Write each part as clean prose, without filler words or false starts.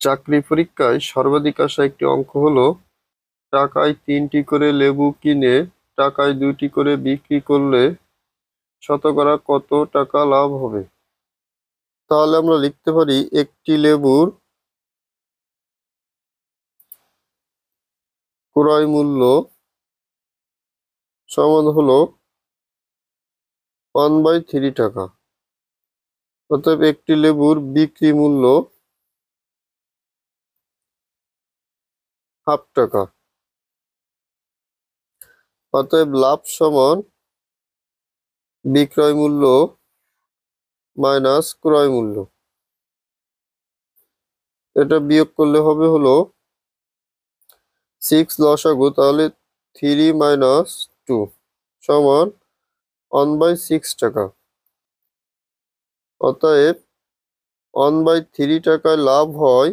চাকরি পরীক্ষায় সর্বাধিক আসা একটি অঙ্ক হলো টাকায় 3টি করে লেবু কিনে টাকায় 2টি করে বিক্রি করলে শতকরা কত টাকা লাভ হবে। তাহলে আমরা লিখতে পারি একটি লেবুর ক্রয় মূল্য সমান হলো 1/3 টাকা। অতএব একটি লেবুর বিক্রি মূল্য ½ টাকা। অতএব লাভ সমান বিক্রয় মূল্য মাইনাস ক্রয় মূল্য। এটা বিয়োগ করলে হবে হলো 6 লসাগু, তাহলে 3 - 2 সমান 1/6 টাকা। অতএব 1/3 টাকায় লাভ হয়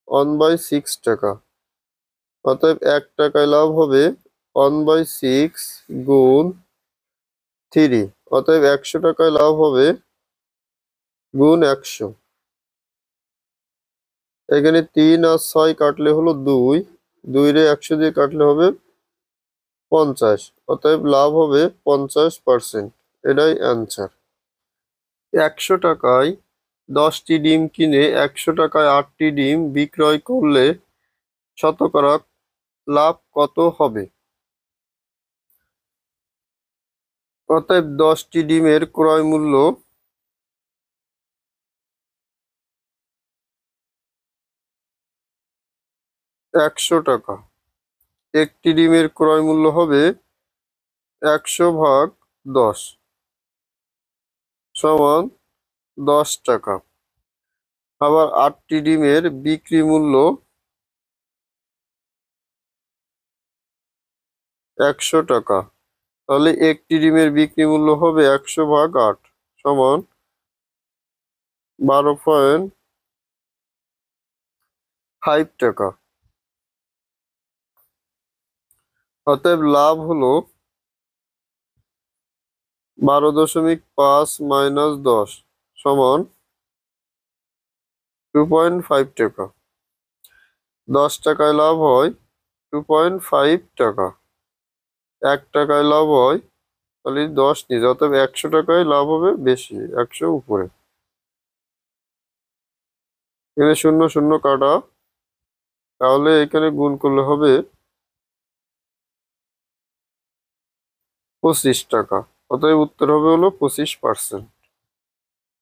1/6 টাকা। অতএব 1 টাকায় লাভ হবে 1/6 গুণ 3। অতএব 100 টাকায় লাভ হবে গুণ 100। এখানে 3 আর 6 কাটলে হলো 2, 2 রে 100 দিয়ে কাটলে হবে 50। অতএব লাভ হবে 50%। এটাই অ্যান্সার। 100 টাকায় 10টি ডিম কিনে 100 টাকায় 8টি ডিম বিক্রয় করলে শতকরা লাভ কত হবে। অতএব 10টি ডিমের ক্রয় মূল্য 100 টাকা। একটি ডিমের ক্রয় মূল্য হবে 100/10 সমান 10 টাকা। আবার 8টি ডিমের বিক্রি মূল্য 100 টাকা। তাহলে একটি ডিমের বিক্রি মূল্য হবে 100/8 সমান 12.5 টাকা। অতএব লাভ হলো 12.5 - 10 সমান 2.5 টাকা। 10 টাকায় লাভ হয় 2.5 টাকা। 1 টাকায় লাভ হয়, তাহলে 10 নিচে, অতএব 100 টাকায় লাভ হবে বেশি, 100 উপরে। এখানে 0 0 কাটা, তাহলে এখানে গুণ করলে হবে 25 টাকা। অতএব উত্তর হবে হলো 25%।